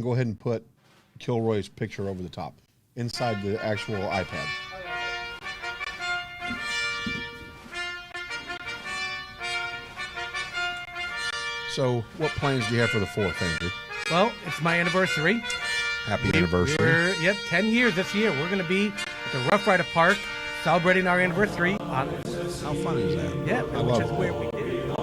Go ahead and put Kilroy's picture over the top, inside the actual iPad. So, what plans do you have for the 4th, Andrew? Well, it's my anniversary. Happy anniversary. 10 years this year. We're going to be at the Rough Rider Park celebrating our anniversary. How fun is that? Yeah, which is where we did it.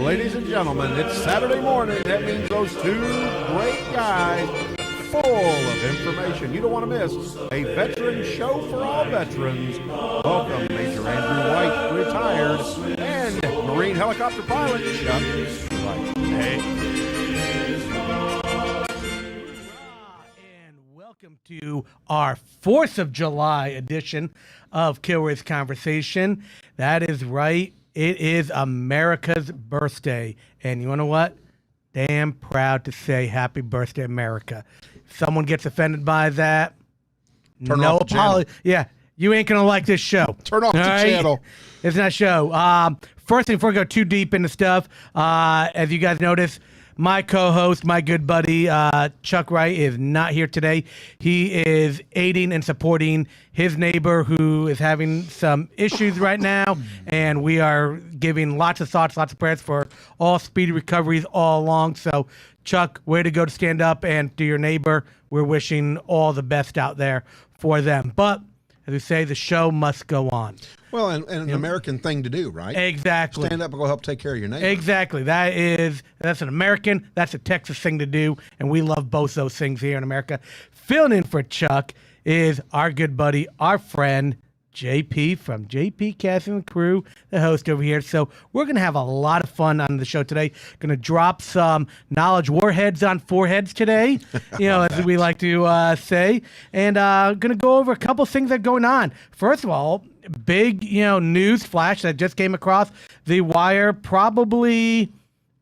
Ladies and gentlemen, it's Saturday morning. That means those two great guys full of information you don't want to miss. A veteran show for all veterans. Welcome Major Andrew White, retired, and Marine helicopter pilot Chuck Wright. Hey. And welcome to our 4th of July edition of Kilroy's Conversation. That is right. It is America's birthday. And you know what? Damn proud to say happy birthday, America. If someone gets offended by that, Turn off the channel. Yeah, you ain't going to like this show. Turn off the channel. It's not a show. First thing, before we go too deep into stuff, as you guys notice, my co-host, my good buddy, Chuck Wright, is not here today. He is aiding and supporting his neighbor who is having some issues right now, and we are giving lots of thoughts, lots of prayers for all speedy recoveries all along. So, Chuck, way to go to stand up and to your neighbor. We're wishing all the best out there for them. But, as we say, the show must go on. Well, and an American thing to do, right? Exactly. Stand up and go help take care of your neighbor. Exactly. That's an American. That's a Texas thing to do, and we love both those things here in America. Filling in for Chuck is our good buddy, our friend, JP from JP Casting and Crew, the host over here. So we're going to have a lot of fun on the show today. Going to drop some knowledge warheads on foreheads today, as we like to say, and going to go over a couple things that are going on. First of all, big, news flash that just came across the wire. Probably,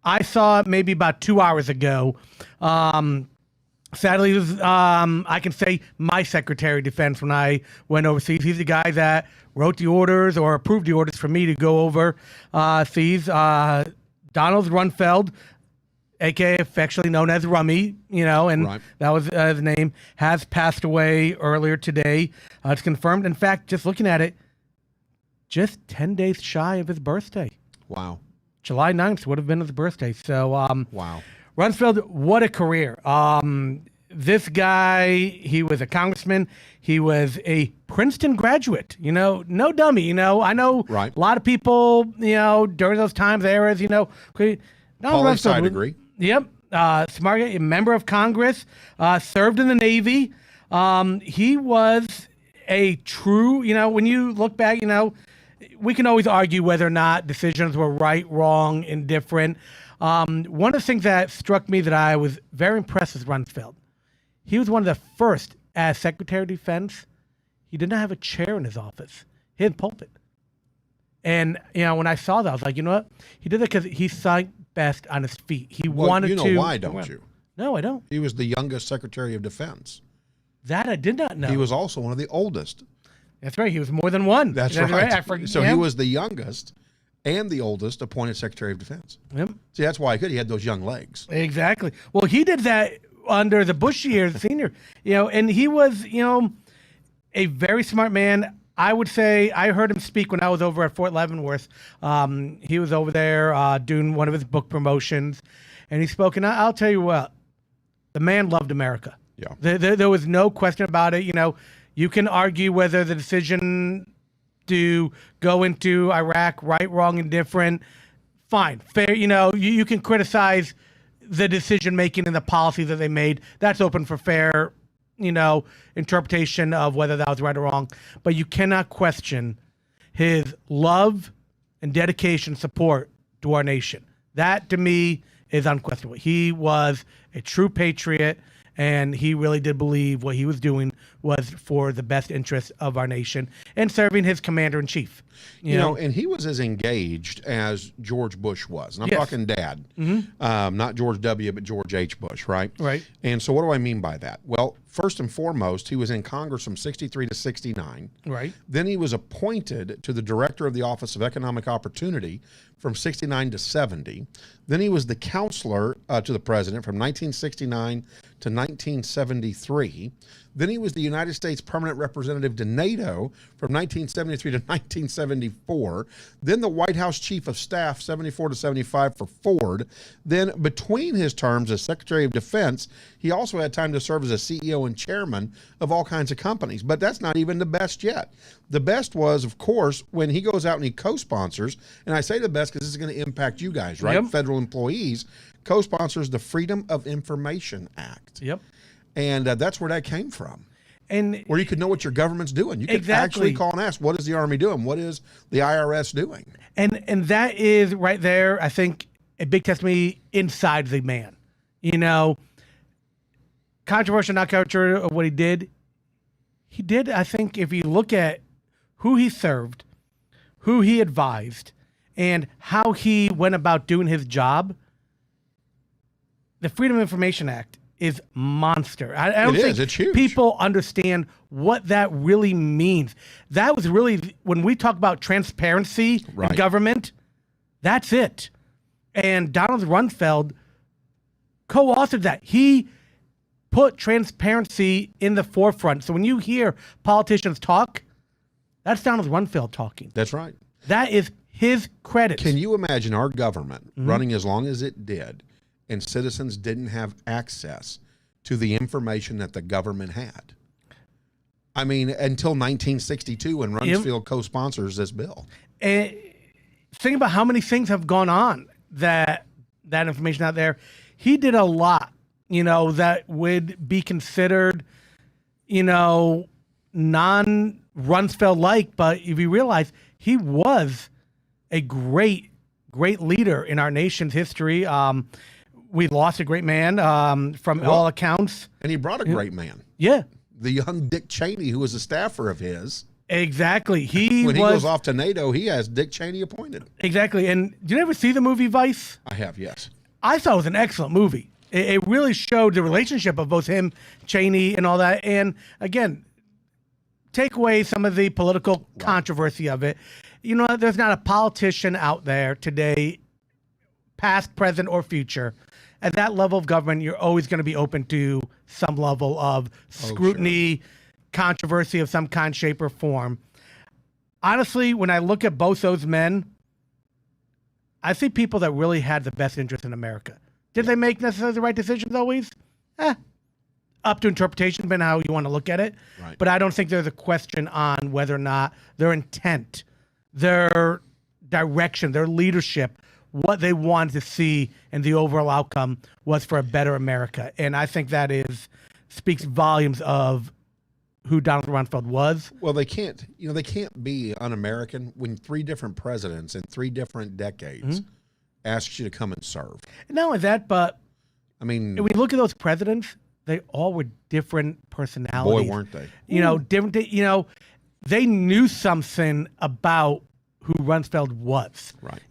I saw it maybe about 2 hours ago. Sadly, it was, I can say my Secretary of Defense when I went overseas. He's the guy that wrote the orders or approved the orders for me to go overseas. Donald Rumsfeld, a.k.a. affectionately known as Rummy, and right. That was his name, has passed away earlier today. It's confirmed. In fact, just looking at it, just 10 days shy of his birthday. Wow. July 9th would have been his birthday. So, wow. Rumsfeld, what a career. This guy, he was a congressman. He was a Princeton graduate, no dummy, I know right. A lot of people, during those times, eras, Poli-sci degree. Yep. Smart, a member of Congress, served in the Navy. He was a true, when you look back, we can always argue whether or not decisions were right, wrong, indifferent. One of the things that struck me that I was very impressed with Rumsfeld, he was one of the first as Secretary of Defense. He did not have a chair in his office. He had a pulpit. And, when I saw that, I was like, you know what? He did it because he sunk best on his feet. He wanted to. You know why, don't you? No, I don't. He was the youngest Secretary of Defense. That I did not know. He was also one of the oldest. That's right. He was more than one. That's right. So he was the youngest and the oldest appointed Secretary of Defense. Yep. See, that's why he had those young legs. Exactly. Well, he did that under the Bush years, senior, and he was, a very smart man. I would say I heard him speak when I was over at Fort Leavenworth. He was over there doing one of his book promotions, and he spoke, and I'll tell you what, the man loved America. Yeah. There was no question about it. You can argue whether the decision to go into Iraq, right, wrong, indifferent, fine, fair. You can criticize the decision making and the policy that they made. That's open for fair, interpretation of whether that was right or wrong. But you cannot question his love and dedication, support to our nation. That to me is unquestionable. He was a true patriot. And he really did believe what he was doing was for the best interest of our nation and serving his commander-in-chief. You know, and he was as engaged as George Bush was. And I'm yes. talking dad, not George W., but George H. Bush, right? Right. And so what do I mean by that? Well, first and foremost, he was in Congress from 63 to 69. Right. Then he was appointed to the director of the Office of Economic Opportunity from 69 to 70. Then he was the counselor to the president from 1969 to 1973. Then he was the United States Permanent Representative to NATO from 1973 to 1974. Then the White House Chief of Staff, 74 to 75 for Ford. Then between his terms as Secretary of Defense, he also had time to serve as a CEO and chairman of all kinds of companies. But that's not even the best yet. The best was, of course, when he goes out and he co-sponsors, and I say the best because this is going to impact you guys, right? Yep. Federal employees, co-sponsors the Freedom of Information Act. Yep. And that's where that came from. And Where you could know what your government's doing. You could Exactly. actually call and ask, what is the Army doing? What is the IRS doing? And that is right there, I think, a big testimony inside the man. You know, controversial, not controversial of what he did, I think, if you look at who he served, who he advised, and how he went about doing his job, the Freedom of Information Act is monster. I don't think it's huge. people understand what that really means. That was really, when we talk about transparency Right. in government, that's it. And Donald Rumsfeld co-authored that. He put transparency in the forefront. So when you hear politicians talk, that's Donald Rumsfeld talking. That's right. That is his credit. Can you imagine our government running as long as it did and citizens didn't have access to the information that the government had? I mean, until 1962 when Rumsfeld co-sponsors this bill. And think about how many things have gone on that information out there. He did a lot, that would be considered, non-Rumsfeld-like. But if you realize, he was a great leader in our nation's history. We lost a great man from all accounts. And he brought a great man. Yeah. The young Dick Cheney, who was a staffer of his. Exactly. When he goes off to NATO, he has Dick Cheney appointed. Exactly. And did you ever see the movie Vice? I have, yes. I thought it was an excellent movie. It really showed the relationship of both him, Cheney, and all that. And again, take away some of the political controversy of it. There's not a politician out there today, past, present, or future. At that level of government, you're always going to be open to some level of scrutiny, controversy of some kind, shape, or form. Honestly, when I look at both those men, I see people that really had the best interest in America. Did they make necessarily the right decisions always? Up to interpretation, depending on how you want to look at it. Right. But I don't think there's a question on whether or not their intent, their direction, their leadership, what they wanted to see and the overall outcome was for a better America. And I think that speaks volumes of who Donald Rumsfeld was. Well, they can't be un-American when 3 different presidents in 3 different decades asked you to come and serve. Not only that, but I mean, when you look at those presidents, they all were different personalities. boy, weren't they? Different. They knew something about who Rumsfeld was. Right.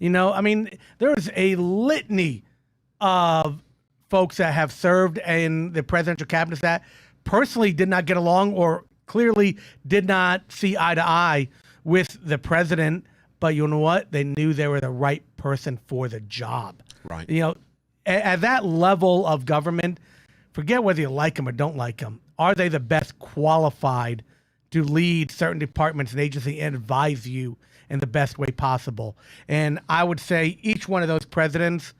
There's a litany of folks that have served in the presidential cabinets that personally did not get along or clearly did not see eye to eye with the president. But you know what? They knew they were the right person for the job. Right. At that level of government, forget whether you like them or don't like them. Are they the best qualified to lead certain departments and agencies and advise you in the best way possible? And I would say each one of those presidents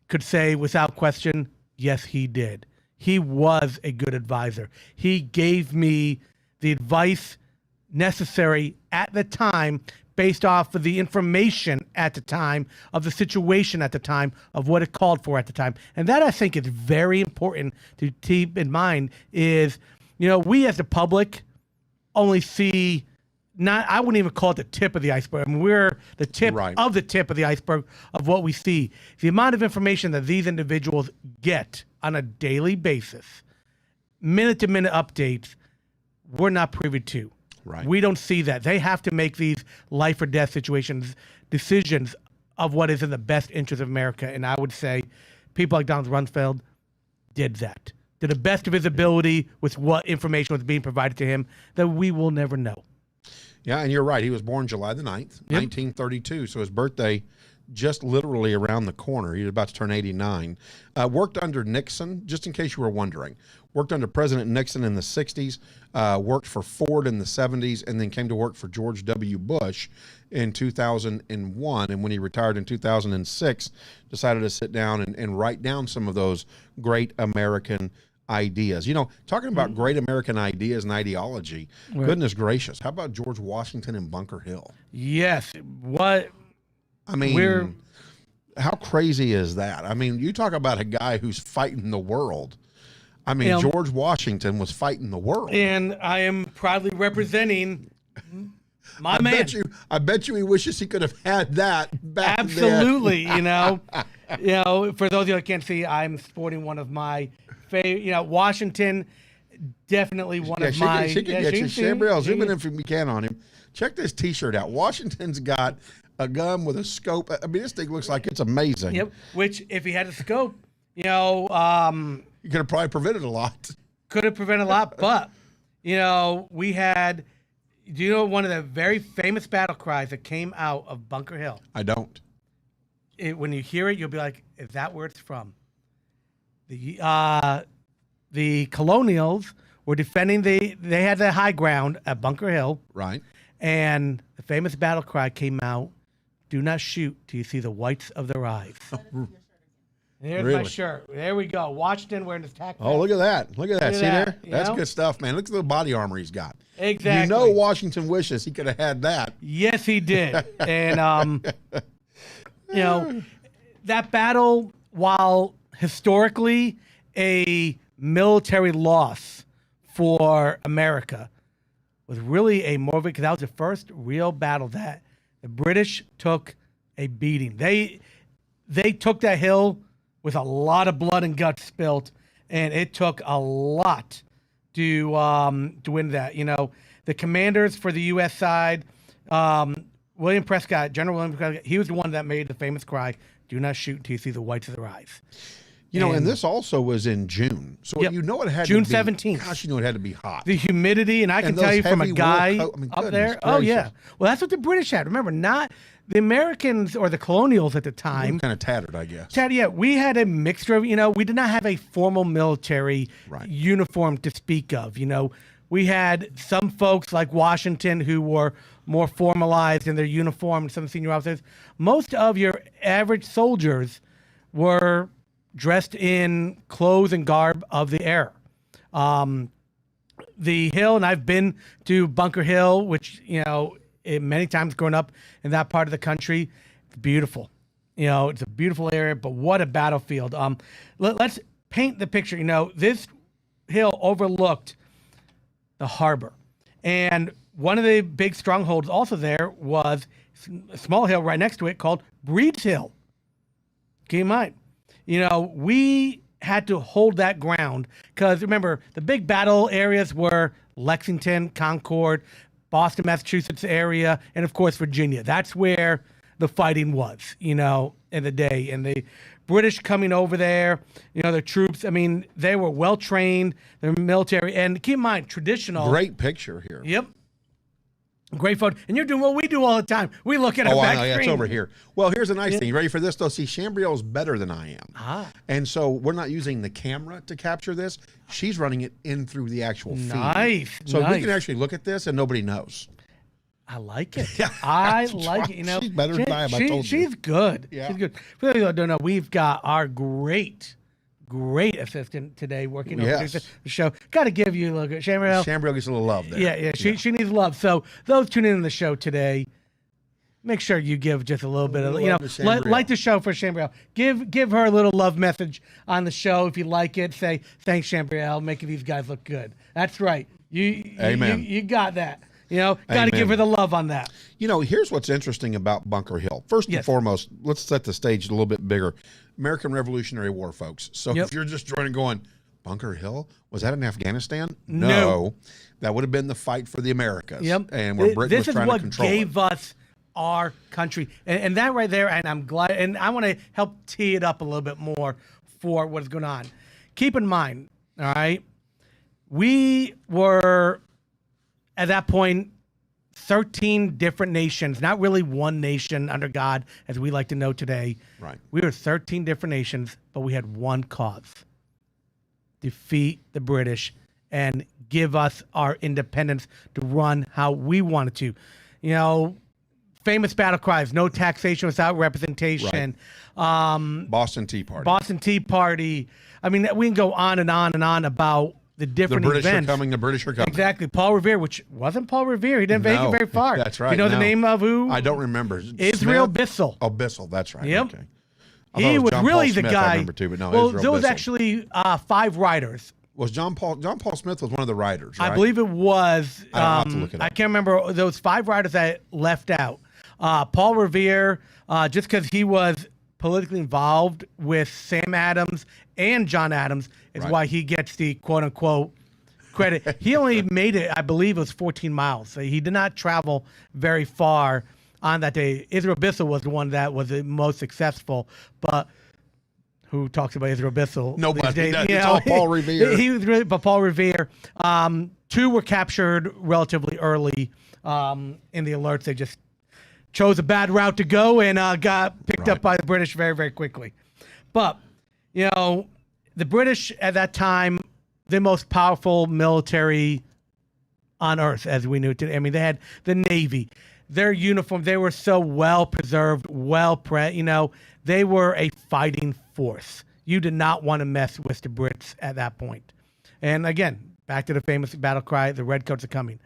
could say without question, yes, he did. He was a good advisor. He gave me the advice necessary at the time based off of the information at the time, of the situation at the time, of what it called for at the time. And that I think is very important to keep in mind is, we as the public only see I wouldn't even call it the tip of the iceberg. We're the tip of the tip of the iceberg of what we see. The amount of information that these individuals get on a daily basis, minute-to-minute updates, we're not privy to. Right. We don't see that. They have to make these life or death decisions of what is in the best interest of America. And I would say people like Donald Rumsfeld did that. to the best of his ability with what information was being provided to him that we will never know. Yeah, and you're right. He was born July the 9th, 1932, so his birthday just literally around the corner. He was about to turn 89. Worked under Nixon, just in case you were wondering. Worked under President Nixon in the 60s, worked for Ford in the 70s, and then came to work for George W. Bush in 2001. And when he retired in 2006, decided to sit down and write down some of those great American ideas. You know, talking about great American ideas and ideology, goodness gracious, how about George Washington and Bunker Hill? Yes. What? I mean, how crazy is that? I mean, you talk about a guy who's fighting the world. I mean, George Washington was fighting the world. And I am proudly representing my man. I bet you he wishes he could have had that back Absolutely, then. you know, for those of you that can't see, I'm sporting one of my favorite, Washington, definitely one of my. She can get you. Chambriel, zoom in if we can on him. Check this T-shirt out. Washington's got a gun with a scope. I mean, this thing looks like it's amazing. Yep. Which, if he had a scope, you know, you could have probably prevented a lot. Could have prevented a lot, but you know, we had. Do you know one of the very famous battle cries that came out of Bunker Hill? I don't. When you hear it, you'll be like, "Is that where it's from?" The colonials were defending they had the high ground at Bunker Hill, right? And the famous battle cry came out. Do not shoot till you see the whites of their eyes. There's my shirt. There we go. Washington wearing his tack. Oh, look at that. Look at that. See that, there? That's good stuff, man. Look at the body armor he's got. Exactly. You know Washington wishes he could have had that. Yes, he did. And, you know, that battle, while historically a military loss for America, was really a more because that was the first real battle that the British took a beating. They took that hill with a lot of blood and guts spilt, and it took a lot to win that. You know, the commanders for the U.S. side, William Prescott, General William Prescott, he was the one that made the famous cry, "Do not shoot until you see the whites of their eyes." You know, and this also was in June. So you know it had June to be 17th. Gosh, you know it had to be hot. The humidity, and I can tell you from a guy up there. Oh, yeah. Well, that's what the British had. Remember, not the Americans or the colonials at the time. Kind of tattered, I guess. Tattered, yeah. We had a mixture of, you know, we did not have a formal military uniform to speak of. You know, we had some folks like Washington who were more formalized in their uniform, some senior officers. Most of your average soldiers were dressed in clothes and garb of the era. The hill, and I've been to Bunker Hill, which, you know, many times growing up in that part of the country, it's beautiful. You know, it's a beautiful area, but what a battlefield. Let's paint the picture. You know, this hill overlooked the harbor. And one of the big strongholds also there was a small hill right next to it called Breed's Hill. Keep in mind. You know, we had to hold that ground because, remember, the big battle areas were Lexington, Concord, Boston, Massachusetts area, and, of course, Virginia. That's where the fighting was, you know, in the day. And the British coming over there, you know, the troops, I mean, they were well-trained, they're military. And keep in mind, traditional. Great picture here. Yep. Great photo. And you're doing what we do all the time. We look at our back screen. It's over here. Well, here's the nice thing. You ready for this, though? See, Chambriel's better than I am. And so we're not using the camera to capture this. She's running it in through the actual feed. Nice. So we can actually look at this and nobody knows. I like it. I like it. You know, she's better than I am, I told you. She's good. Yeah. She's good. For those who don't know, we've got our great assistant today working on the show. Got to give you a look at Chambriel. Chambriel gets a little love there. Yeah. She needs love. So those tuning in the show today, make sure you give just a little bit of, you know, like the show for Chambriel. Give her a little love message on the show if you like it. Say thanks, Chambriel, making these guys look good. That's right. Amen. You got that. You know, got to give her the love on that. You know, here's what's interesting about Bunker Hill. First and foremost, let's set the stage a little bit bigger. American Revolutionary War, folks. So if you're just joining going, Bunker Hill? Was that in Afghanistan? No. That would have been the fight for the Americas. Yep. And where Britain was trying to control this is what gave us our country. And that right there, and I'm glad, and I want to help tee it up a little bit more for what's going on. Keep in mind, All right. We were, at that point, 13 different nations, not really one nation under God, as we like to know today. Right. We were 13 different nations, but we had one cause: defeat the British and give us our independence to run how we wanted to. You know, famous battle cries: no taxation without representation. Boston Tea Party. Boston Tea Party. I mean, we can go on and on and on about the different The British events. are coming. The British are coming. Exactly. Paul Revere, which wasn't Paul Revere. He didn't make it very far. That's right. You know the name of who? I don't remember. Israel Smith? Bissell. Oh, Bissell. That's right. Yep. Okay. I thought He it was John really Paul the Smith, guy. I remember too, but no, well, Israel there was Bissell. actually 5 riders. Was John Paul Smith was one of the riders, right? I believe it was. I'll have to look it up. I can't remember those 5 riders that left out. Paul Revere, just because he was politically involved with Sam Adams and John Adams, is why he gets the quote unquote credit. He only made it, I believe it was 14 miles. So he did not travel very far on that day. Israel Bissell was the one that was the most successful, but who talks about Israel Bissell? Nobody. These days? It's all Paul Revere. He was really, but Paul Revere. 2 were captured relatively early in the alerts. They just chose a bad route to go and got picked up by the British very, very quickly. But, you know, the British at that time, the most powerful military on earth, as we knew today. I mean, they had the Navy, their uniform. They were so well preserved, you know, they were a fighting force. You did not want to mess with the Brits at that point. And again, back to the famous battle cry, the Redcoats are coming.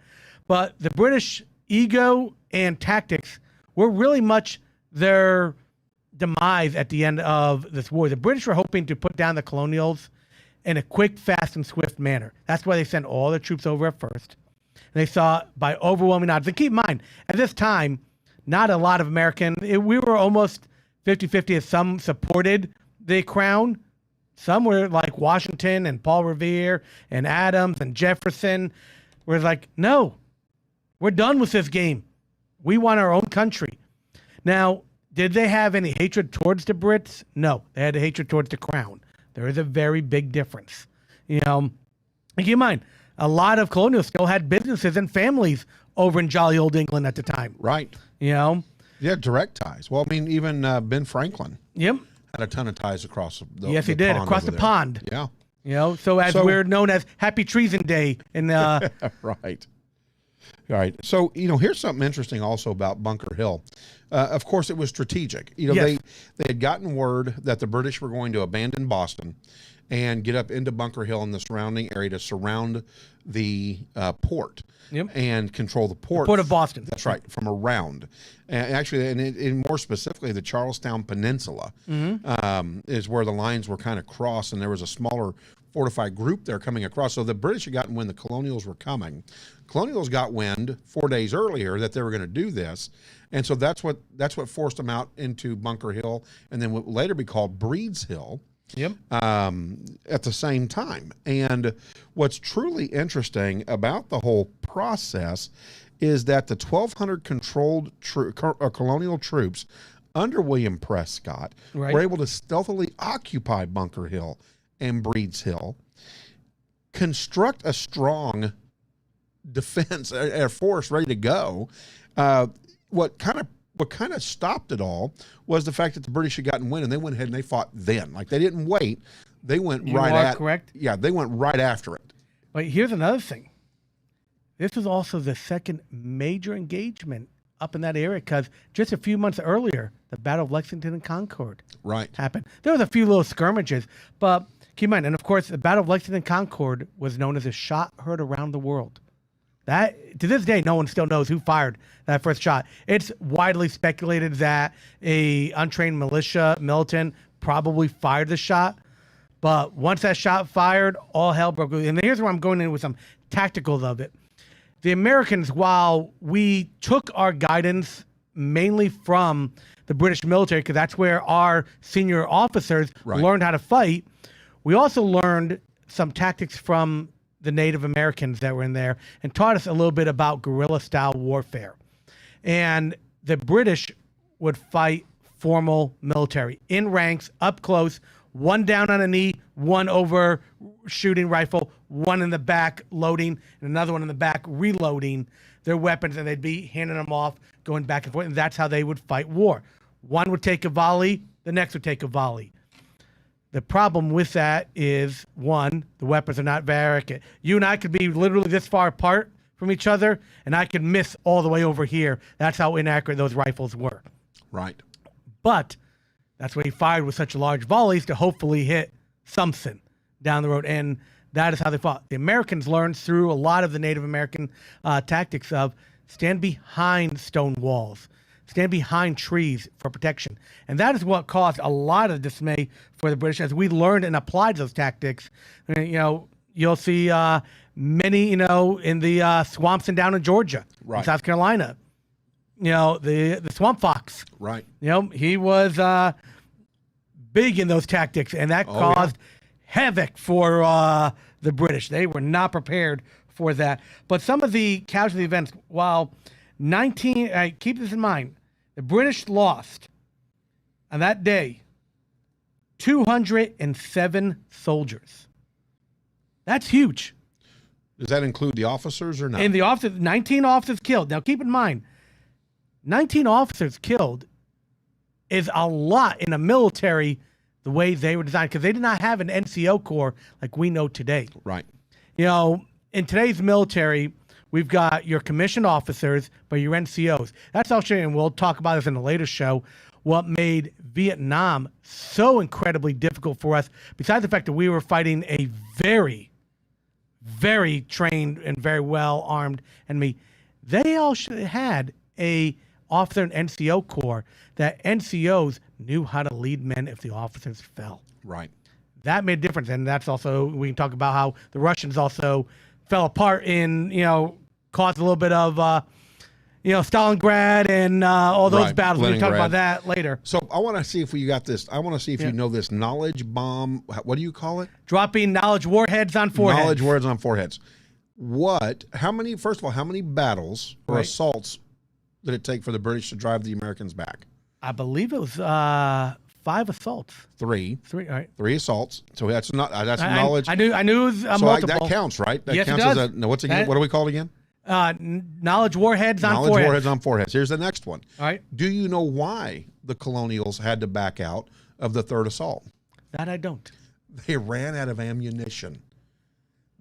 But the British ego and tactics were really much their demise at the end of this war. The British were hoping to put down the colonials in a quick, fast, and swift manner. That's why they sent all their troops over at first. And they saw by overwhelming odds. And keep in mind, at this time, not a lot of we were almost 50-50 as some supported the crown. Some were like Washington and Paul Revere and Adams and Jefferson. Were like, no, we're done with this game. We want our own country. Now, did they have any hatred towards the Brits? No, they had a hatred towards the crown. There is a very big difference. You know, keep in mind, a lot of colonials still had businesses and families over in jolly old England at the time. Right. You know? Yeah, direct ties. Well, I mean, even Ben Franklin Yep. had a ton of ties across the Yes, he did, pond across over the there. pond. Yeah. You know, so we're known as Happy Treason Day in Right. All right. So, you know, here's something interesting also about Bunker Hill. Of course, it was strategic. You know, Yes. they had gotten word that the British were going to abandon Boston and get up into Bunker Hill and the surrounding area to surround the port. Yep. And control the port. Port of Boston. That's right, from around. And actually, and more specifically, the Charlestown Peninsula is where the lines were kind of crossed, and there was a smaller fortified group there coming across. So the British had gotten when the colonials were coming. Colonials got wind 4 days earlier that they were going to do this, and so that's what forced them out into Bunker Hill, and then what would later be called Breed's Hill. Yep. At the same time. And what's truly interesting about the whole process is that the 1,200 controlled colonial troops under William Prescott were able to stealthily occupy Bunker Hill and Breed's Hill, construct a strong defense, a force ready to go. What kind of stopped it all was the fact that the British had gotten wind, and they went ahead and they fought then. Like, they didn't wait. They went correct. Yeah, they went right after it. But here's another thing. This was also the second major engagement up in that area, because just a few months earlier, the Battle of Lexington and Concord happened. There was a few little skirmishes, but keep in mind, and of course, the Battle of Lexington and Concord was known as a shot heard around the world. That, to this day, no one still knows who fired that first shot. It's widely speculated that a untrained militant probably fired the shot. But once that shot fired, all hell broke loose. And here's where I'm going in with some tacticals of it. The Americans, while we took our guidance mainly from the British military, because that's where our senior officers learned how to fight, we also learned some tactics from the Native Americans that were in there and taught us a little bit about guerrilla-style warfare. And the British would fight formal military in ranks, up close, one down on a knee, one over shooting rifle, one in the back loading, and another one in the back reloading their weapons, and they'd be handing them off, going back and forth, and that's how they would fight war. One would take a volley, the next would take a volley. The problem with that is, one, the weapons are not very accurate. You and I could be literally this far apart from each other, and I could miss all the way over here. That's how inaccurate those rifles were. Right. But that's why he fired with such large volleys to hopefully hit something down the road. And that is how they fought. The Americans learned through a lot of the Native American tactics of stand behind stone walls, stand behind trees for protection. And that is what caused a lot of dismay for the British as we learned and applied those tactics. And, you'll see many, in the swamps and down in Georgia, right, in South Carolina. The swamp fox. Right. He was big in those tactics, and that caused havoc for the British. They were not prepared for that. But some of the casualty events, while keep this in mind, the British lost on that day 207 soldiers. That's huge. Does that include the officers or not? In the officers, 19 officers killed. Now, keep in mind, 19 officers killed is a lot in the military the way they were designed, because they did not have an NCO corps like we know today. Right. In today's military, we've got your commissioned officers, but your NCOs. That's actually, and we'll talk about this in a later show, what made Vietnam so incredibly difficult for us, besides the fact that we were fighting a very, very trained and very well-armed enemy. They all had a officer and NCO corps that NCOs knew how to lead men if the officers fell. Right. That made a difference, and that's also, we can talk about how the Russians also fell apart in, caused a little bit of, Stalingrad and all those battles. We can talk about that later. So I want to see if you got this. I want to see if you know this knowledge bomb. What do you call it? Dropping knowledge warheads on foreheads. Knowledge warheads on foreheads. First of all, how many battles or assaults did it take for the British to drive the Americans back? I believe it was 5 assaults. Three. All right. 3 assaults. So that's knowledge. I knew it was multiple. That counts, right? That yes, counts it does. as a. What's again? What do we call it again? Knowledge warheads on foreheads. Knowledge warheads on foreheads. Here's the next one. All right. Do you know why the colonials had to back out of the third assault? That I don't. They ran out of ammunition.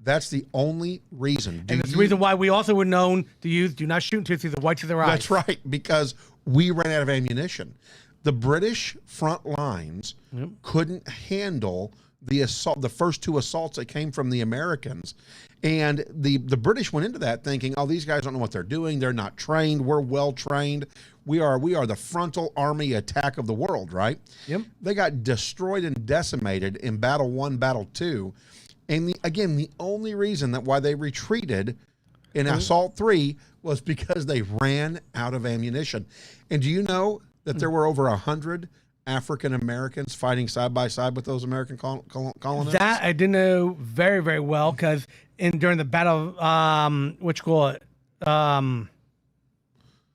That's the only reason. And it's the reason why we also were known to use do not shoot until you see the whites of their eyes. That's right, because we ran out of ammunition. The British front lines couldn't handle the assault, the first 2 assaults that came from the Americans. And the British went into that thinking, oh, these guys don't know what they're doing. They're not trained. We're well trained. We are the frontal army attack of the world, right? Yep. They got destroyed and decimated in Battle 1, Battle 2. And the only reason why they retreated in Assault 3 was because they ran out of ammunition. And do you know that there were over 100 African Americans fighting side by side with those American colonists? That I didn't know very, very well, because during the battle,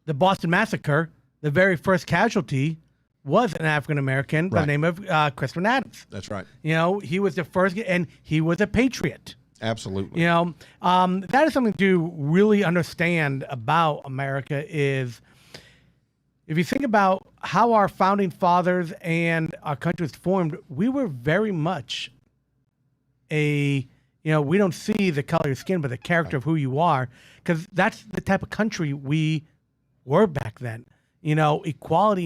the Boston Massacre, the very first casualty was an African American by the name of Crispin Adams. That's right. He was the first, and he was a patriot. Absolutely. That is something to really understand about America is, if you think about how our founding fathers and our country was formed, we were very much we don't see the color of your skin, but the character of who you are, because that's the type of country we were back then. Equality,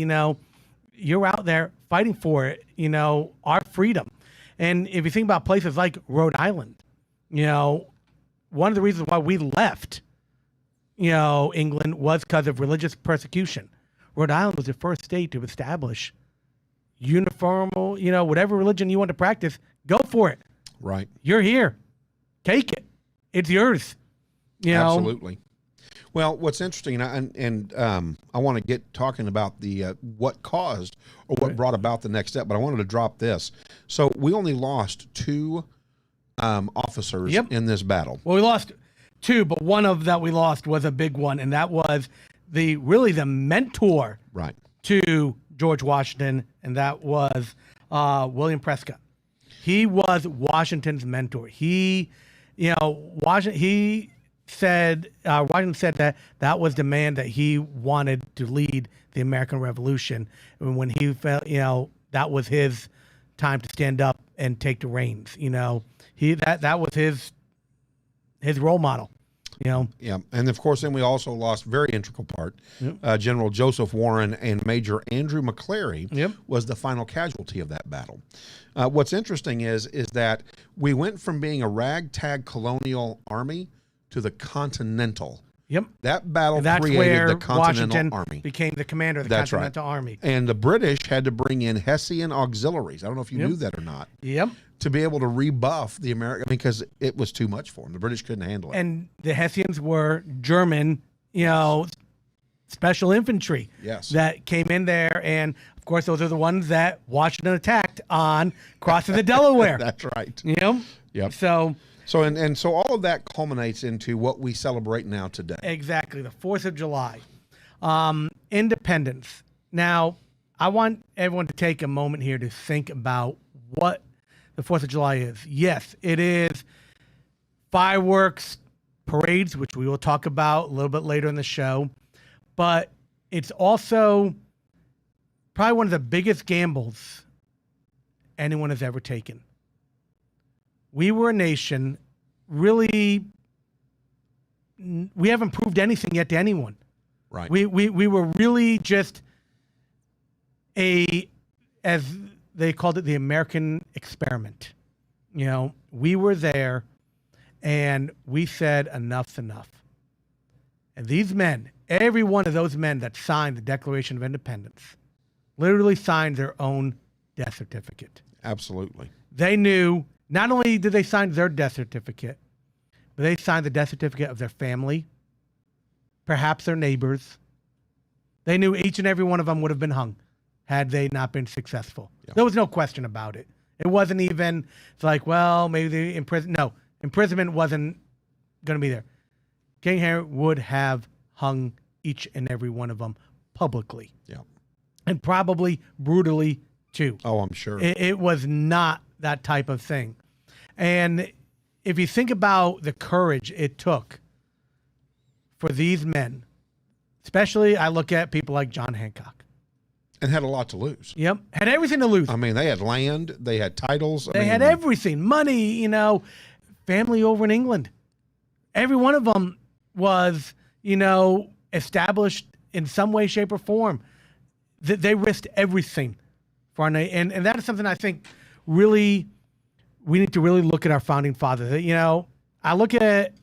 you're out there fighting for it, our freedom. And if you think about places like Rhode Island, one of the reasons why we left, England was because of religious persecution. Rhode Island was the first state to establish uniform, whatever religion you want to practice, go for it. Right. You're here. Take it. It's yours. Absolutely. Well, what's interesting, and I want to get talking about the what caused or what brought about the next step, but I wanted to drop this. So we only lost 2 officers in this battle. Well, we lost 2, but one of that we lost was a big one, and that was the mentor to George Washington, and that was William Prescott. He was Washington's mentor. He said Washington said that was the man that he wanted to lead the American Revolution. And when he felt, that was his time to stand up and take the reins. That was his role model. Yeah, and of course, then we also lost very integral part. Yep. General Joseph Warren and Major Andrew McCleary was the final casualty of that battle. What's interesting is that we went from being a ragtag colonial army to the Continental. Yep. That battle that's created where the Continental Washington Army. Became the commander of the That's Continental right. Army. And the British had to bring in Hessian auxiliaries. I don't know if you knew that or not. Yep. To be able to rebuff the American, because it was too much for them. The British couldn't handle it. And the Hessians were German, special infantry. Yes. That came in there, and of course, those are the ones that Washington attacked on crossing the Delaware. That's right. Yep. So all of that culminates into what we celebrate now today. Exactly, the 4th of July. Independence. Now, I want everyone to take a moment here to think about what the 4th of July is. Yes, it is fireworks, parades, which we will talk about a little bit later in the show, but it's also probably one of the biggest gambles anyone has ever taken. We were a nation, really, we haven't proved anything yet to anyone. Right. We were really just as they called it, the American experiment. We were there and we said enough's enough. And these men, every one of those men that signed the Declaration of Independence, literally signed their own death certificate. Absolutely. They knew, not only did they sign their death certificate, but they signed the death certificate of their family, perhaps their neighbors. They knew each and every one of them would have been hung had they not been successful. Yeah. There was no question about it. It wasn't even, it's like, well, maybe they imprison. No, imprisonment wasn't going to be there. King Henry would have hung each and every one of them publicly. Yeah. And probably brutally too. Oh, I'm sure. It was not that type of thing. And if you think about the courage it took for these men, especially I look at people like John Hancock. And had a lot to lose. Yep. Had everything to lose. I mean, they had land, they had titles. They had everything. Money, family over in England. Every one of them was, established in some way, shape, or form. They risked everything for our nation. And that is something I think really, we need to really look at our founding fathers. I look at it,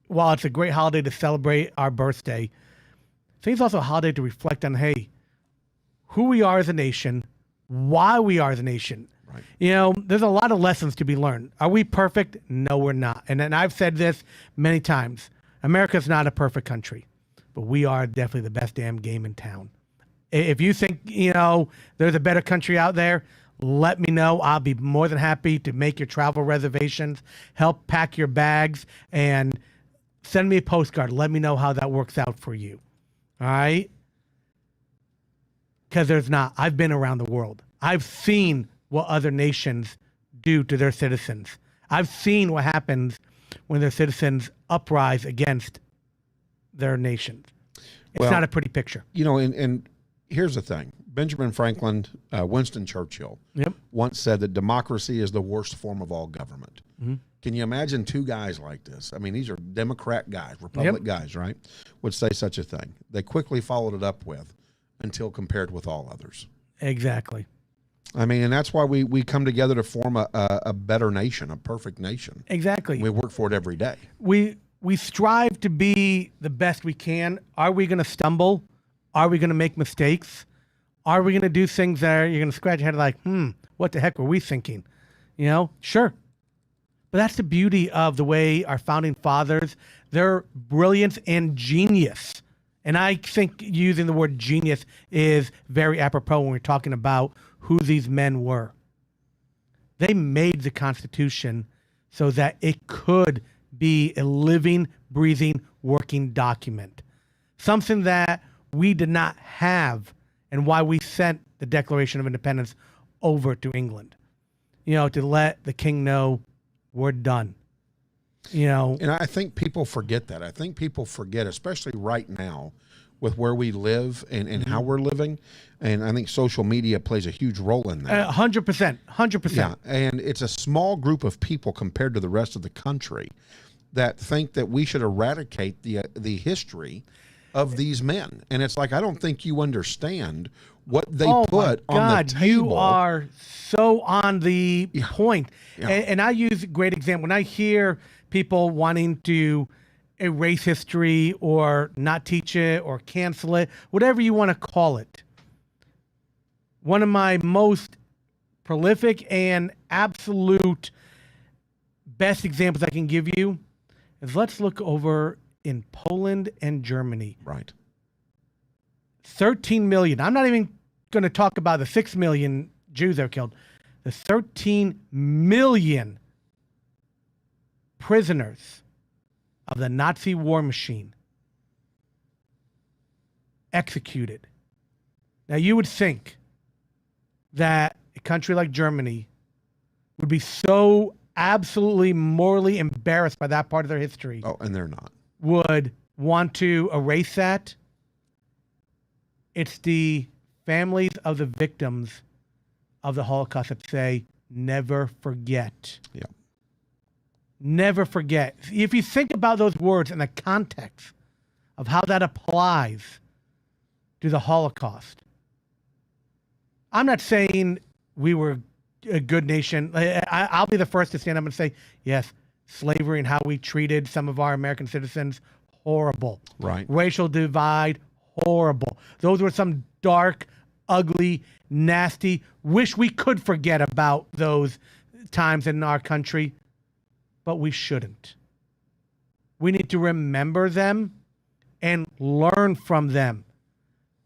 while it's a great holiday to celebrate our birthday, I think it's also a holiday to reflect on, hey, who we are as a nation, why we are as a nation. Right. There's a lot of lessons to be learned. Are we perfect? No, we're not. And I've said this many times. America's not a perfect country, but we are definitely the best damn game in town. If you think, there's a better country out there, let me know. I'll be more than happy to make your travel reservations, help pack your bags, and send me a postcard. Let me know how that works out for you. All right? Because there's not. I've been around the world. I've seen what other nations do to their citizens. I've seen what happens when their citizens uprise against their nations. It's not a pretty picture. And here's the thing. Benjamin Franklin, Winston Churchill once said that democracy is the worst form of all government. Mm-hmm. Can you imagine two guys like this? I mean, these are Democrat guys, Republic guys, right? Would say such a thing. They quickly followed it up with, until compared with all others. Exactly. I mean, and that's why we come together to form a better nation, a perfect nation. Exactly. We work for it every day. We strive to be the best we can. Are we going to stumble? Are we going to make mistakes? Are we going to do things that you're going to scratch your head like, what the heck were we thinking? Sure. But that's the beauty of the way our founding fathers, their brilliance and genius. And I think using the word genius is very apropos when we're talking about who these men were. They made the Constitution so that it could be a living, breathing, working document. Something that we did not have, and why we sent the Declaration of Independence over to England. to let the king know we're done. And I think people forget that. I think people forget, especially right now, with where we live and how we're living. And I think social media plays a huge role in that. 100%. 100%. Yeah, and it's a small group of people compared to the rest of the country that think that we should eradicate the history of these men. And it's like, I don't think you understand what they put on the table. You are so on the point. Yeah. And I use a great example. When I hear people wanting to erase history or not teach it or cancel it, whatever you want to call it, one of my most prolific and absolute best examples I can give you is, let's look over in Poland and Germany. Right. 13 million. I'm not even going to talk about the 6 million Jews that were killed. The 13 million prisoners of the Nazi war machine executed. Now, you would think that a country like Germany would be so absolutely morally embarrassed by that part of their history. Oh, and they're not. Would want to erase that. It's the families of the victims of the Holocaust that say, never forget. Yeah. Never forget. If you think about those words in the context of how that applies to the Holocaust, I'm not saying we were a good nation. I'll be the first to stand up and say, yes, slavery and how we treated some of our American citizens, horrible. Right. Racial divide, horrible. Those were some dark, ugly, nasty, wish we could forget about those times in our country, but we shouldn't. We need to remember them and learn from them,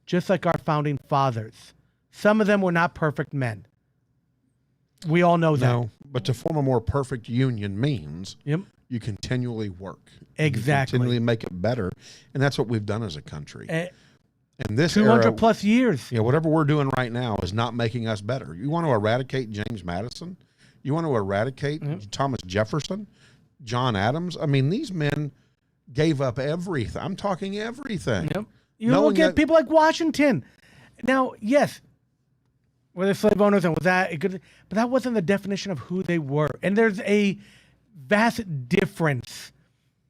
just like our founding fathers. Some of them were not perfect men. We all know that. No, but to form a more perfect union means you continually work. Exactly. You continually make it better. And that's what we've done as a country. And this 200 era, plus years. Yeah, whatever we're doing right now is not making us better. You want to eradicate James Madison? You want to eradicate Thomas Jefferson? John Adams? I mean, these men gave up everything. I'm talking everything. Yep. You look at people like Washington. Now, yes, were they slave owners and was that good? But that wasn't the definition of who they were. And there's a vast difference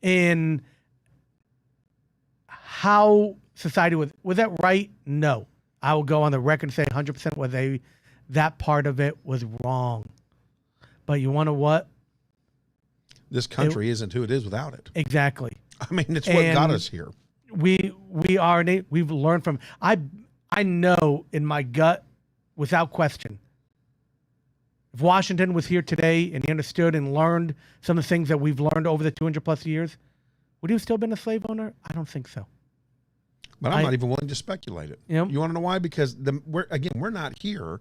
in how society was. Was that right? No. I will go on the record and say 100% was that part of it was wrong. But you want to what? This country isn't who it is without it. Exactly. I mean, it's what got us here. We've learned from. I know in my gut, without question, if Washington was here today and he understood and learned some of the things that we've learned over the 200 plus years, would he have still been a slave owner? I don't think so. But I'm not even willing to speculate it. Yep. You want to know why? Because we're not here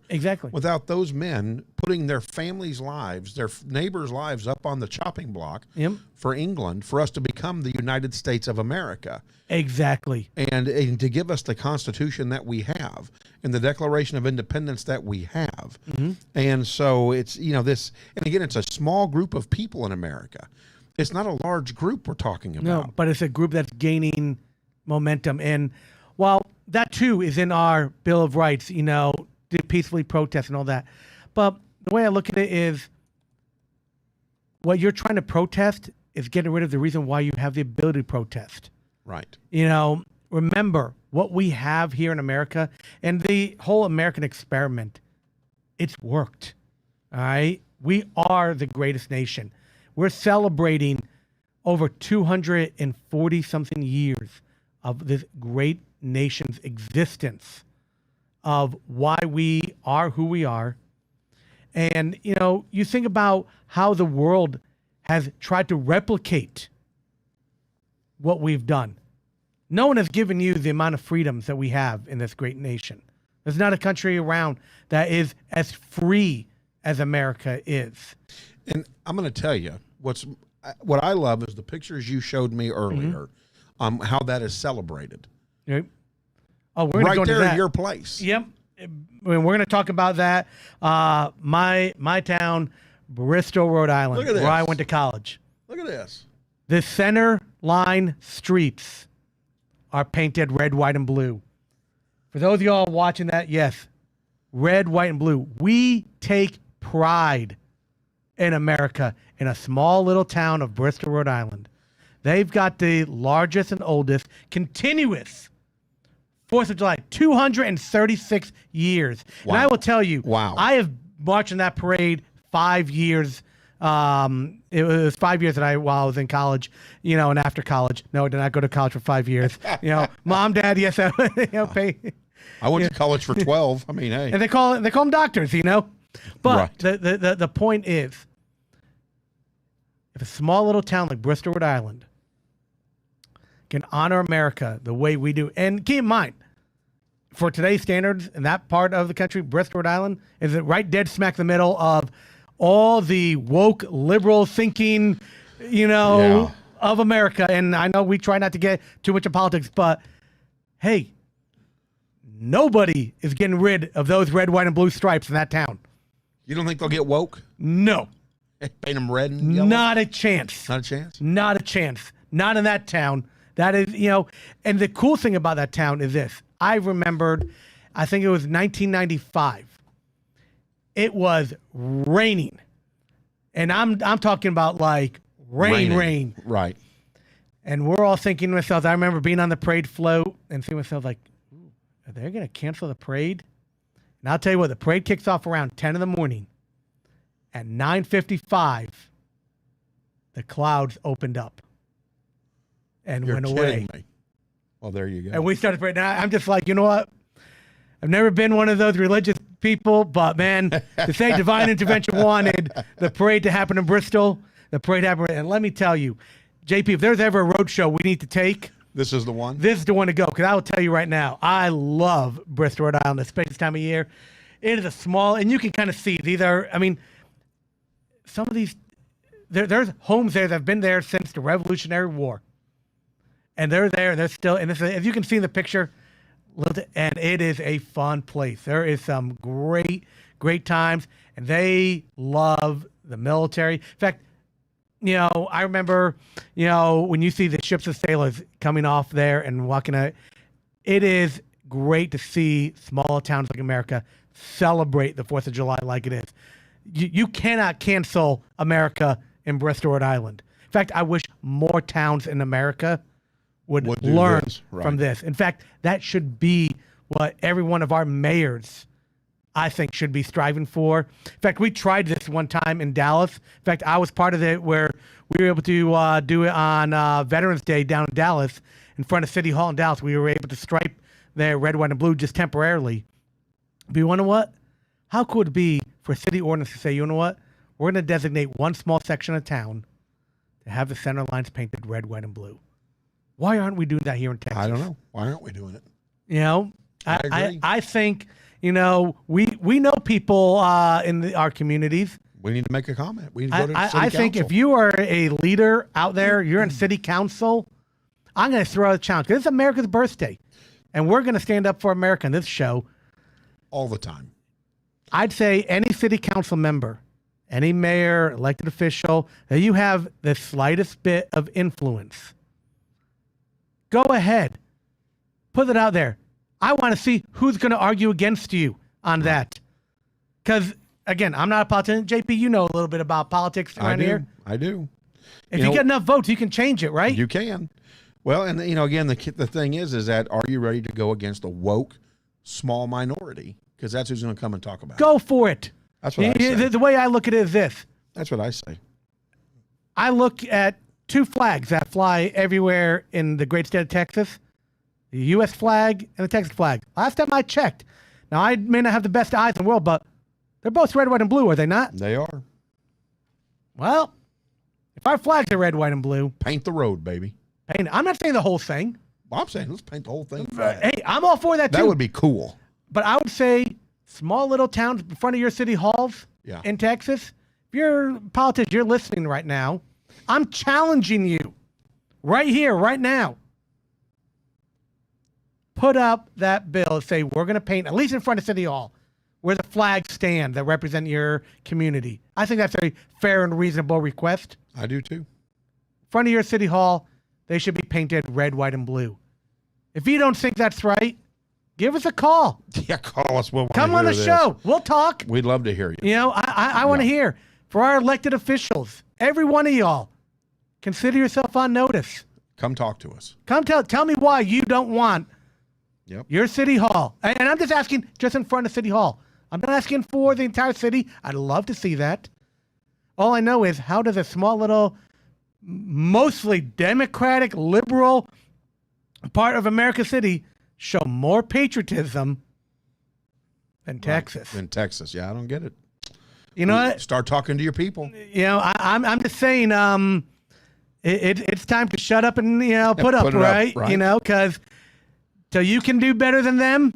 without those men putting their families' lives, their neighbors' lives up on the chopping block for England, for us to become the United States of America. Exactly. And to give us the Constitution that we have and the Declaration of Independence that we have. And so it's, this, and again, it's a small group of people in America. It's not a large group we're talking about. No, but it's a group that's gaining momentum. And while that too is in our Bill of Rights, to peacefully protest and all that. But the way I look at it is, what you're trying to protest is getting rid of the reason why you have the ability to protest. Right. Remember what we have here in America and the whole American experiment. It's worked. All right. We are the greatest nation. We're celebrating over 240 something years of this great nation's existence, of why we are who we are. And, you think about how the world has tried to replicate what we've done. No one has given you the amount of freedoms that we have in this great nation. There's not a country around that is as free as America is. And I'm going to tell you, what I love is the pictures you showed me earlier. How that is celebrated. Yep. Oh, we're right go there to that. in your place. Yep. we're going to talk about that. My town, Bristol, Rhode Island, Look at this. where I went to college. Look at this. The center line streets are painted red, white, and blue. For those of y'all watching that, yes, red, white, and blue. We take pride in America in a small little town of Bristol, Rhode Island. They've got the largest and oldest continuous 4th of July, 236 years. Wow. And I will tell you, Wow. I have marched in that parade 5 years. It was 5 years while I was in college, and after college. No, I did not go to college for 5 years. Mom, dad, yes, pay. I went to college for 12. I mean, hey. And they call them doctors, But Right. the point is, if a small little town like Bristol, Rhode Island can honor America the way we do, and keep in mind, for today's standards in that part of the country, Bristol, Rhode Island is right dead smack in the middle of all the woke liberal thinking, Yeah. of America. And I know we try not to get too much of politics, but hey, nobody is getting rid of those red, white, and blue stripes in that town. You don't think they'll get woke? No, Paint them red and yellow? not a chance. Not a chance? Not a chance. Not in that town. That is, and the cool thing about that town is this. I remembered, I think it was 1995. It was raining. And I'm talking about like rain. Right. And we're all thinking to ourselves, I remember being on the parade float and thinking to myself like, ooh, are they going to cancel the parade? And I'll tell you what, the parade kicks off around 10 in the morning. At 9:55, the clouds opened up and You're went kidding away. me. Well, there you go. And we started praying. Now I'm just like, you know what? I've never been one of those religious people, but man, to say divine intervention wanted the parade to happen in Bristol, the parade happened. And let me tell you, JP, if there's ever a road show we need to take, This is the one? this is the one to go. Because I will tell you right now, I love Bristol, Rhode Island, especially this time of year. It is a small, and you can kind of see these are, some of these, there's homes there that have been there since the Revolutionary War. And they're there, they're still, and as you can see in the picture, and it is a fun place. There is some great times, and they love the military. In fact, I remember, when you see the ships of sailors coming off there and walking out, it is great to see small towns like America celebrate the 4th of July like it is. You cannot cancel America in Bristol, Rhode Island. In fact, I wish more towns in America would learn from this. In fact, that should be what every one of our mayors, I think, should be striving for. In fact, we tried this one time in Dallas. In fact, I was part of it where we were able to do it on Veterans Day down in Dallas in front of City Hall in Dallas. We were able to stripe their red, white, and blue just temporarily. But you know what? How cool would it be for city ordinance to say, you know what? We're going to designate one small section of town to have the center lines painted red, white, and blue. Why aren't we doing that here in Texas? I don't know. Why aren't we doing it? I agree. I think, we know people in our communities. We need to make a comment. We need to go to city I think council. if you are a leader out there, you're in city council, I'm going to throw out a challenge. This is America's birthday, and we're going to stand up for America in this show. All the time. I'd say any city council member, any mayor, elected official, that you have the slightest bit of influence, go ahead. Put it out there. I want to see who's going to argue against you on that. Because, again, I'm not a politician. JP, you know a little bit about politics around here. I do. If you get enough votes, you can change it, right? You can. Well, and again, the thing is that are you ready to go against a woke small minority? Because that's who's going to come and talk about it. Go for it. That's what I say. The way I look at it is this. That's what I say. I look at two flags that fly everywhere in the great state of Texas, the U.S. flag and the Texas flag. Last time I checked, now I may not have the best eyes in the world, but they're both red, white, and blue, are they not? They are. Well, if our flags are red, white, and blue, Paint the road, baby. paint it. I'm not saying the whole thing. Well, I'm saying let's paint the whole thing. Hey, I'm all for that too. That would be cool. But I would say small little towns in front of your city halls in Texas, if you're a politician, you're listening right now, I'm challenging you right here, right now. put up that bill and say, we're going to paint, at least in front of City Hall, where the flags stand that represent your community. I think that's a fair and reasonable request. I do too. In front of your City Hall, they should be painted red, white, and blue. If you don't think that's right, give us a call. Yeah, call us. We'll Come on the show. We'll talk. We'd love to hear you. You know, I want to hear. For our elected officials, every one of y'all, consider yourself on notice. Come talk to us. Come tell me why you don't want your City Hall. And I'm just asking just in front of City Hall. I'm not asking for the entire city. I'd love to see that. All I know is, how does a small little, mostly Democratic, liberal part of America City show more patriotism than Texas? In Texas. Yeah, I don't get it. You know what? Start talking to your people. You know, I'm just saying, it's time to shut up and, put up, right? You know, because till you can do better than them,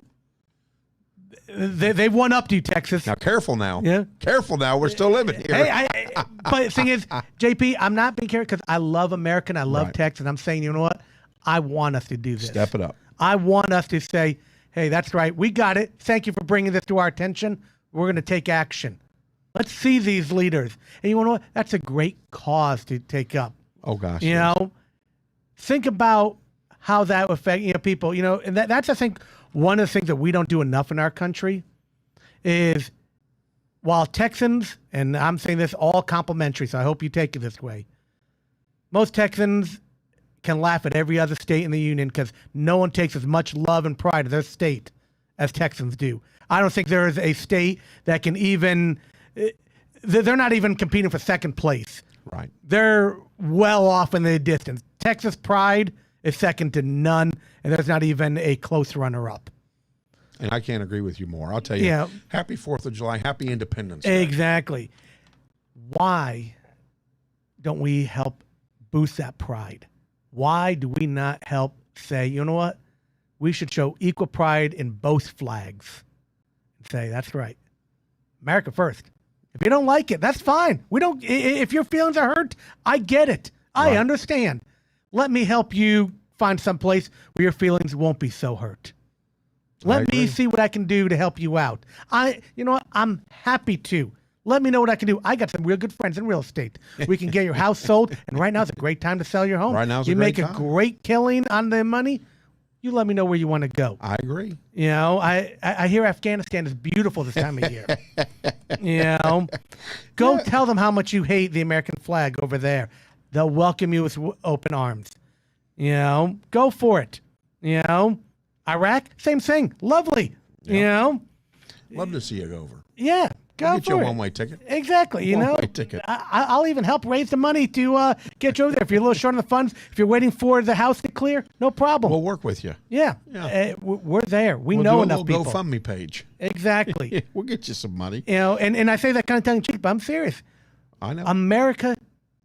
they've won up to you, Texas. Now, careful now. Yeah. Careful now. We're still living here. Hey, but the thing is, JP, I'm not being careful because I love America and I love Texas. I'm saying, you know what? I want us to do this. Step it up. I want us to say, hey, that's right. We got it. Thank you for bringing this to our attention. We're going to take action. Let's see these leaders. And you know what? That's a great cause to take up. Oh, gosh. You know, think about how that would affect, people, and that's, I think, one of the things that we don't do enough in our country is, while Texans, and I'm saying this all complimentary, so I hope you take it this way, most Texans can laugh at every other state in the union because no one takes as much love and pride of their state as Texans do. I don't think there is a state that can even, they're not even competing for second place. Right. They're well off in the distance. Texas pride is second to none, and there's not even a close runner-up. And I can't agree with you more. I'll tell you, happy 4th of July, happy Independence Day. Exactly. Why don't we help boost that pride? Why do we not help say, you know what? We should show equal pride in both flags. And say, that's right. America first. If you don't like it, that's fine. If your feelings are hurt, I get it. I understand. Let me help you find some place where your feelings won't be so hurt. Let me see what I can do to help you out. You know what? I'm happy to. Let me know what I can do. I got some real good friends in real estate. We can get your house sold, and right now is a great time to sell your home. Right now is you make a great killing on the money. You let me know where you want to go. I agree. I hear Afghanistan is beautiful this time of year. Go tell them how much you hate the American flag over there. They'll welcome you with open arms. Go for it. Iraq, same thing. Lovely. Love to see you go over. Yeah. Go get you a one-way ticket. Exactly. One-way ticket. I'll even help raise the money to get you over there. If you're a little short on the funds, if you're waiting for the house to clear, no problem. We'll work with you. Yeah. We're there. We'll know enough people. We'll GoFundMe page. Exactly. We'll get you some money. And I say that kind of tongue in cheek, but I'm serious. I know. America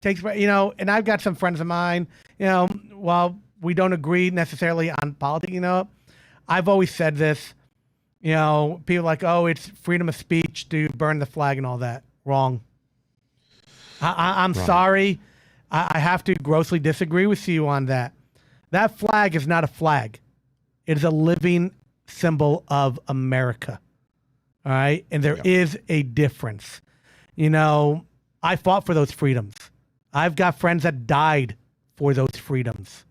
takes, and I've got some friends of mine, while we don't agree necessarily on politics, I've always said this. People are like, oh, it's freedom of speech to burn the flag and all that. Wrong. I'm sorry. I have to grossly disagree with you on that. That flag is not a flag. It is a living symbol of America. All right? And there is a difference. I fought for those freedoms. I've got friends that died for those freedoms.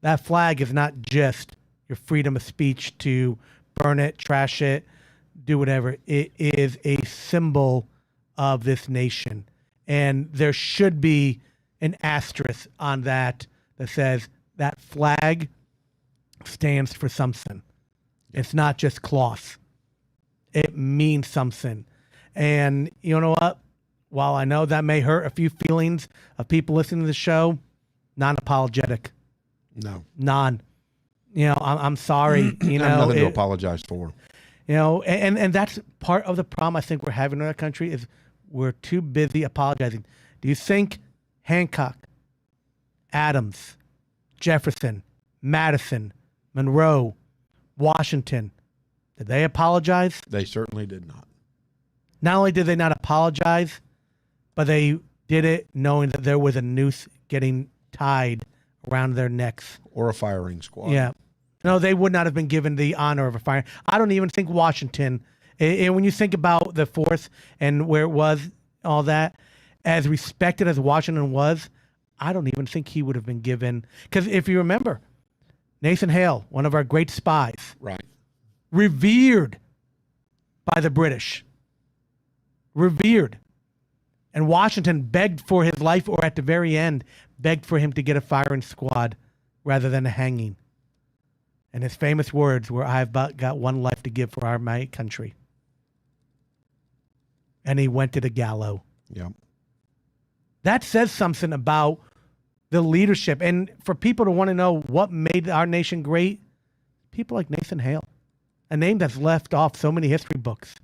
That flag is not just your freedom of speech to burn it, trash it, do whatever. It is a symbol of this nation. And there should be an asterisk on that says that flag stands for something. It's not just cloth. It means something. And you know what? While I know that may hurt a few feelings of people listening to the show, non-apologetic. No. None. I'm sorry. I have nothing to apologize for. And that's part of the problem I think we're having in our country is we're too busy apologizing. Do you think Hancock, Adams, Jefferson, Madison, Monroe, Washington, did they apologize? They certainly did not. Not only did they not apologize, but they did it knowing that there was a noose getting tied around their necks. Or a firing squad. Yeah. No, they would not have been given the honor of a fire. I don't even think Washington, and when you think about the 4th and where it was, all that, as respected as Washington was, I don't even think he would have been given. Because if you remember, Nathan Hale, one of our great spies, Right. revered by the British. Revered. And Washington begged for his life, or at the very end, begged for him to get a firing squad rather than a hanging. And his famous words were, "I've got one life to give for my country." And he went to the gallows. Yeah. That says something about the leadership. And for people to want to know what made our nation great, people like Nathan Hale, a name that's left off so many history books.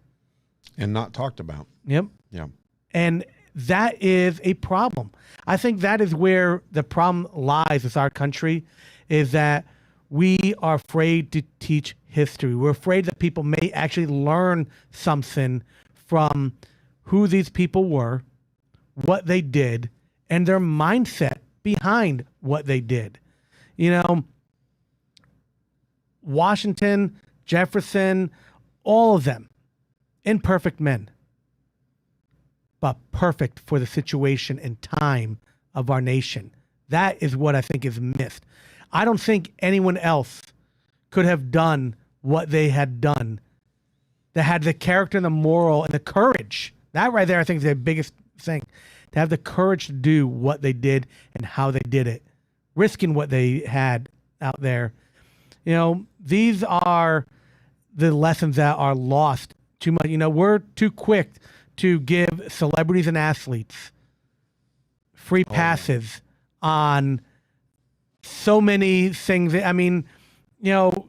And not talked about. Yep. Yeah. And that is a problem. I think that is where the problem lies with our country, is that we are afraid to teach history. We're afraid that people may actually learn something from who these people were, what they did, and their mindset behind what they did. You know, Washington, Jefferson, all of them, imperfect men, but perfect for the situation and time of our nation. That is what I think is missed. I don't think anyone else could have done what they had done, that had the character and the moral and the courage. That right there, I think, is the biggest thing. To have the courage to do what they did and how they did it, risking what they had out there. You know, these are the lessons that are lost too much. You know, we're too quick to give celebrities and athletes free passes on so many things. I mean, you know,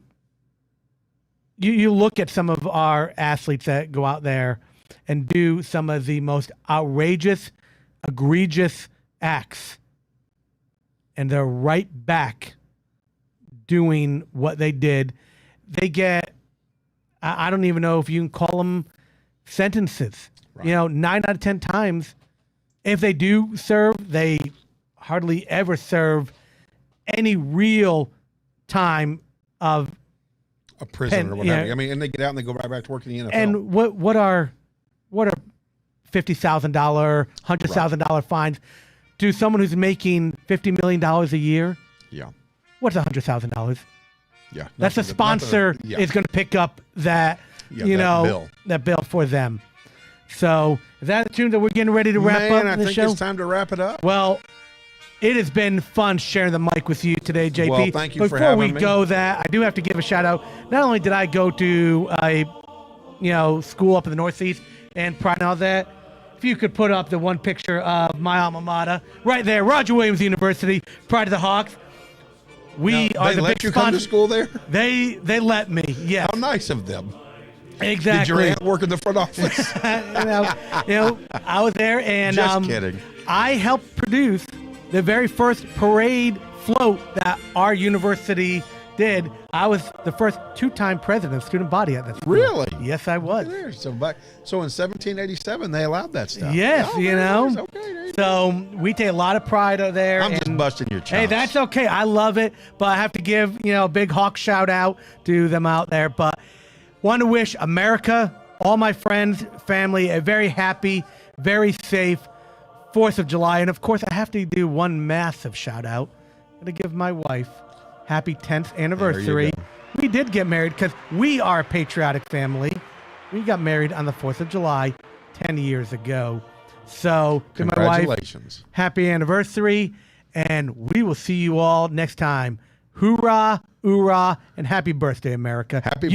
you look at some of our athletes that go out there and do some of the most outrageous, egregious acts, and they're right back doing what they did. They get, I don't even know if you can call them sentences. Right. You know, 9 out of 10 times, if they do serve, they hardly ever serve any real time of a prison or whatever. I mean, and they get out and they go right back to work in the NFL. And what are $50,000, $100,000 fines to someone who's making $50 million a year? Yeah. What's $100,000? Yeah. That's a sponsor is going to pick up that, that bill for them. So is that a tune that we're getting ready to wrap up I the think show? It's time to wrap it up. Well, it has been fun sharing the mic with you today, JP. Well, thank you for having me. Before we go that, I do have to give a shout out. Not only did I go to a school up in the Northeast and pride and all that, if you could put up the one picture of my alma mater right there, Roger Williams University, Pride of the Hawks. We are the big sponsor. They let you come to school there? They let me, yes. How nice of them. Exactly. Did your aunt work in the front office? I was there, and just kidding. I helped produce the very first parade float that our university did. I was the first 2-time president of student body at that school. Really? Yes, I was. So in 1787 they allowed that stuff. Yes, Okay, so we take a lot of pride out there. I'm just busting your chops. Hey, that's okay. I love it, but I have to give a big Hawk shout out to them out there. But want to wish America, all my friends, family, a very happy, very safe 4th of July. And of course, I have to do one massive shout out. I'm going to give my wife happy 10th anniversary. We did get married because we are a patriotic family. We got married on the 4th of July 10 years ago. So to my wife, happy anniversary. And we will see you all next time. Hoorah, hoorah, and happy birthday, America. Happy birthday.